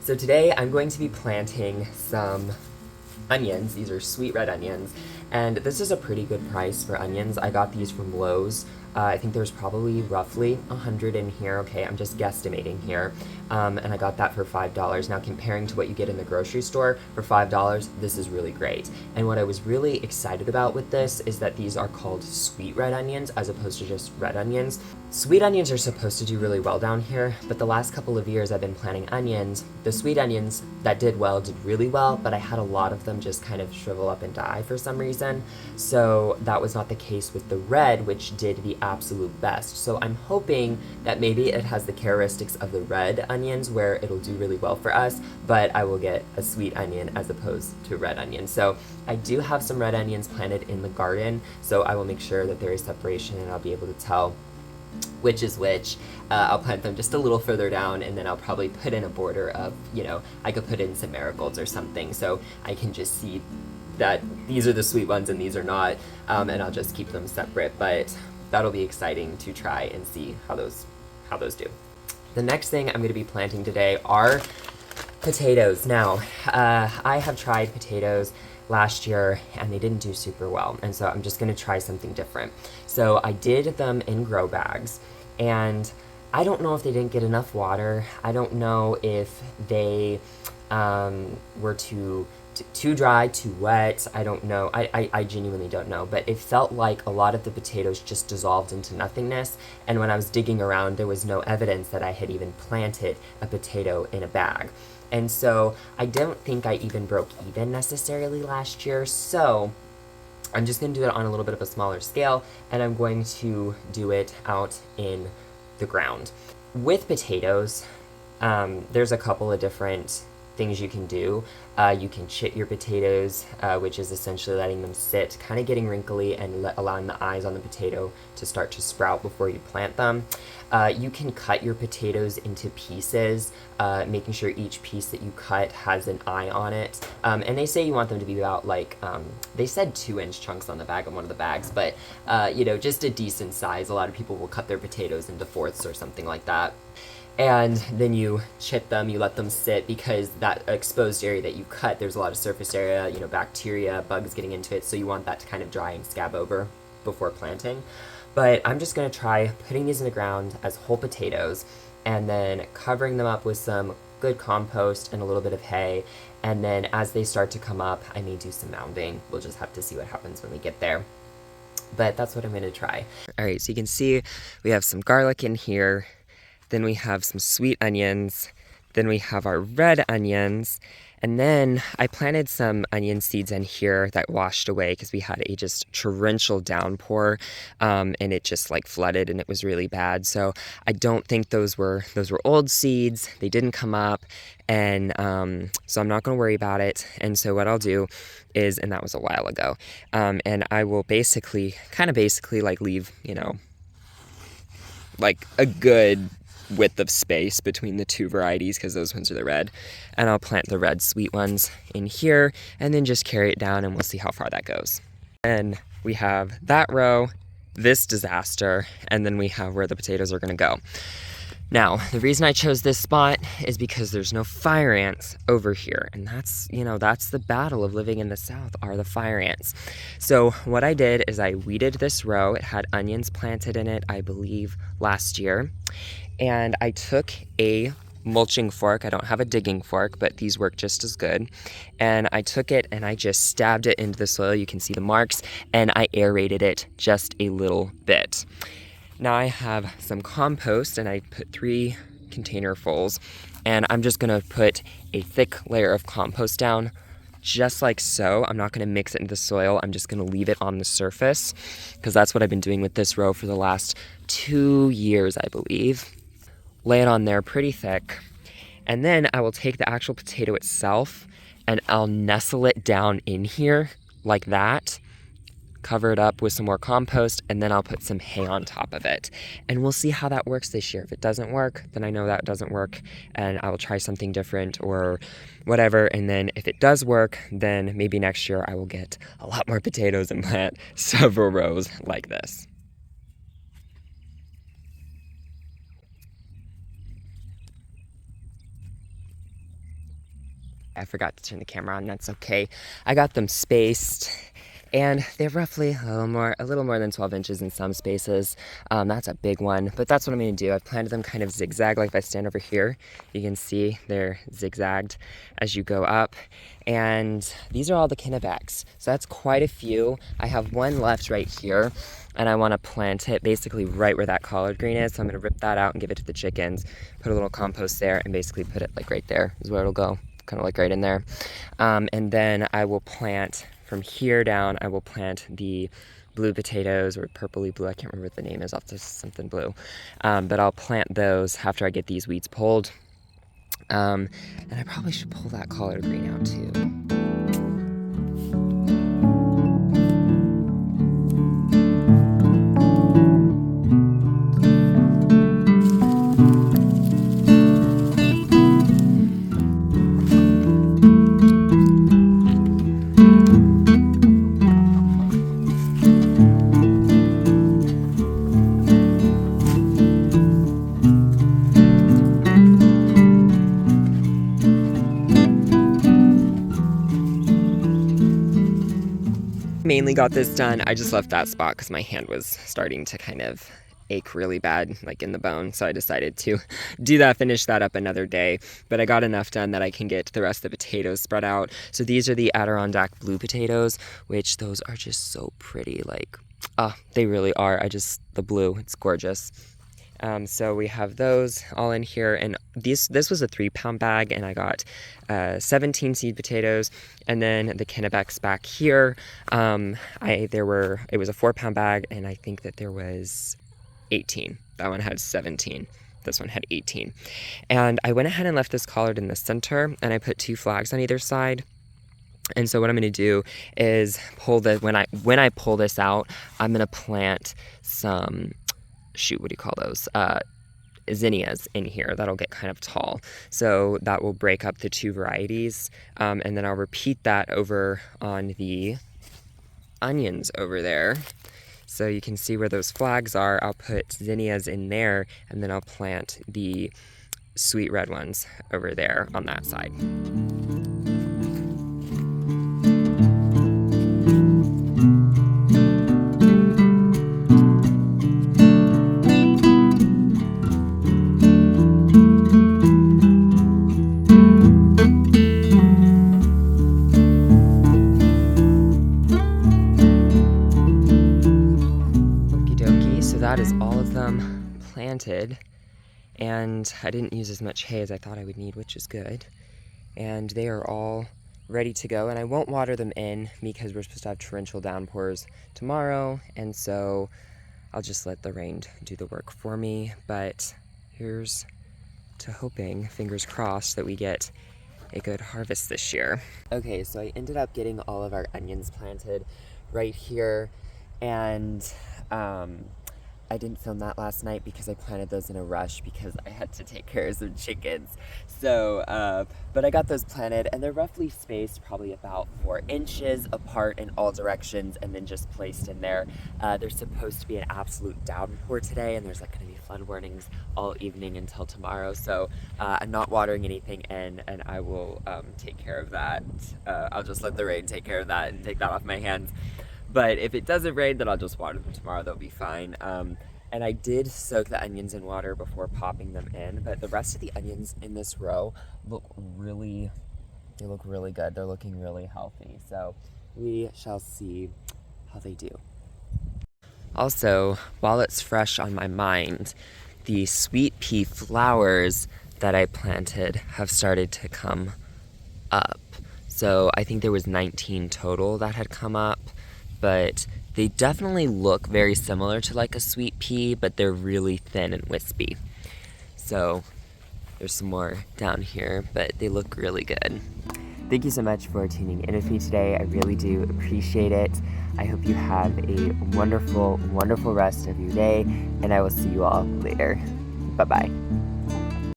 So today I'm going to be planting some onions. These are sweet red onions, and this is a pretty good price for onions. I got these from Lowe's. I think there's probably roughly 100 in here. Okay, I'm just guesstimating here. And I got that for $5. Now, comparing to what you get in the grocery store for $5, this is really great. And what I was really excited about with this is that these are called sweet red onions as opposed to just red onions. Sweet onions are supposed to do really well down here, but the last couple of years I've been planting onions. The sweet onions that did well did really well, but I had a lot of them just kind of shrivel up and die for some reason. So that was not the case with the red, which did the absolute best. So I'm hoping that maybe it has the characteristics of the red onions where it'll do really well for us, but I will get a sweet onion as opposed to red onion. So I do have some red onions planted in the garden, so I will make sure that there is separation and I'll be able to tell which is which. I'll plant them just a little further down, and then I'll probably put in a border of, I could put in some marigolds or something, so I can just see that these are the sweet ones and these are not, and I'll just keep them separate. But that'll be exciting to try and see how those do. The next thing I'm going to be planting today are potatoes. Now, I have tried potatoes last year and they didn't do super well, and so I'm just going to try something different. So I did them in grow bags, and I don't know if they didn't get enough water. I don't know if they were too dry, too wet. I don't know. I genuinely don't know. But it felt like a lot of the potatoes just dissolved into nothingness. And when I was digging around, there was no evidence that I had even planted a potato in a bag. And so I don't think I even broke even necessarily last year. So I'm just going to do it on a little bit of a smaller scale, and I'm going to do it out in the ground. With potatoes, there's a couple of different things you can do. You can chit your potatoes, which is essentially letting them sit, kind of getting wrinkly and allowing the eyes on the potato to start to sprout before you plant them. You can cut your potatoes into pieces, making sure each piece that you cut has an eye on it. And they say you want them to be about they said 2-inch chunks on the bag of one of the bags, but just a decent size. A lot of people will cut their potatoes into fourths or something like that. And then you chip them, you let them sit, because that exposed area that you cut, there's a lot of surface area, bacteria, bugs getting into it, so you want that to kind of dry and scab over before planting. But I'm just going to try putting these in the ground as whole potatoes, and then covering them up with some good compost and a little bit of hay, and then as they start to come up, I may do some mounding. We'll just have to see what happens when we get there. But that's what I'm going to try. Alright, so you can see we have some garlic in here. Then we have some sweet onions, then we have our red onions, and then I planted some onion seeds in here that washed away because we had a just torrential downpour, and it just flooded and it was really bad. So I don't think those were old seeds. They didn't come up, and so I'm not going to worry about it. And so what I'll do is, and that was a while ago, and I will basically leave, a good width of space between the two varieties, because those ones are the red, and I'll plant the red sweet ones in here and then just carry it down, and we'll see how far that goes. And we have that row, this disaster, and then we have where the potatoes are going to go. Now, the reason I chose this spot is because there's no fire ants over here, and that's the battle of living in the South, are the fire ants. So what I did is I weeded this row. It had onions planted in it, I believe, last year. And I took a mulching fork. I don't have a digging fork, but these work just as good. And I took it and I just stabbed it into the soil. You can see the marks, and I aerated it just a little bit. Now I have some compost, and I put 3 containerfuls, and I'm just gonna put a thick layer of compost down, just like so. I'm not gonna mix it into the soil. I'm just gonna leave it on the surface, because that's what I've been doing with this row for the last 2 years, I believe. Lay it on there pretty thick, and then I will take the actual potato itself and I'll nestle it down in here like that, cover it up with some more compost, and then I'll put some hay on top of it. And we'll see how that works this year. If it doesn't work, then I know that doesn't work, and I will try something different or whatever. And then if it does work, then maybe next year I will get a lot more potatoes and plant several rows like this. I forgot to turn the camera on, that's okay. I got them spaced, and they're roughly a little more than 12 inches in some spaces. That's a big one, but that's what I'm gonna do. I've planted them kind of zigzag. Like if I stand over here, you can see they're zigzagged as you go up. And these are all the Kennebecs. So that's quite a few. I have one left right here, and I wanna plant it basically right where that collard green is. So I'm gonna rip that out and give it to the chickens, put a little compost there, and basically put it like right there is where it'll go, kind of like right in there. And then I will plant from here down, I will plant the blue potatoes, or purpley blue, I can't remember what the name is, off to something blue. But I'll plant those after I get these weeds pulled. And I probably should pull that collard green out too. Mainly got this done. I just left that spot because my hand was starting to kind of ache really bad, like in the bone. So I decided to do that, finish that up another day. But I got enough done that I can get the rest of the potatoes spread out. So these are the Adirondack blue potatoes, which those are just so pretty. Like, they really are. The blue, it's gorgeous. So we have those all in here, and this was a 3-pound bag, and I got 17 seed potatoes, and then the Kennebecs back here. It was a 4-pound bag, and I think that there was 18. That one had 17. This one had 18. And I went ahead and left this collard in the center, and I put 2 flags on either side. And so what I'm going to do is when I pull this out, I'm going to plant some, what do you call those? Zinnias in here. That'll get kind of tall. So that will break up the 2 varieties. And then I'll repeat that over on the onions over there. So you can see where those flags are. I'll put zinnias in there, and then I'll plant the sweet red ones over there on that side. That is all of them planted, and I didn't use as much hay as I thought I would need, which is good. And they are all ready to go, and I won't water them in because we're supposed to have torrential downpours tomorrow, and so I'll just let the rain do the work for me. But here's to hoping, fingers crossed, that we get a good harvest this year. Okay, so I ended up getting all of our onions planted right here, and I didn't film that last night because I planted those in a rush because I had to take care of some chickens. So, but I got those planted, and they're roughly spaced probably about 4 inches apart in all directions, and then just placed in there. There's supposed to be an absolute downpour today, and there's like going to be flood warnings all evening until tomorrow. So I'm not watering anything in, and I will take care of that. I'll just let the rain take care of that and take that off my hands. But if it doesn't rain, then I'll just water them tomorrow. They'll be fine. And I did soak the onions in water before popping them in, but the rest of the onions in this row look really good. They're looking really healthy. So we shall see how they do. Also, while it's fresh on my mind, the sweet pea flowers that I planted have started to come up. So I think there was 19 total that had come up, but they definitely look very similar to like a sweet pea, but they're really thin and wispy. So there's some more down here, but they look really good. Thank you so much for tuning in with me today. I really do appreciate it. I hope you have a wonderful, wonderful rest of your day, and I will see you all later. Bye-bye.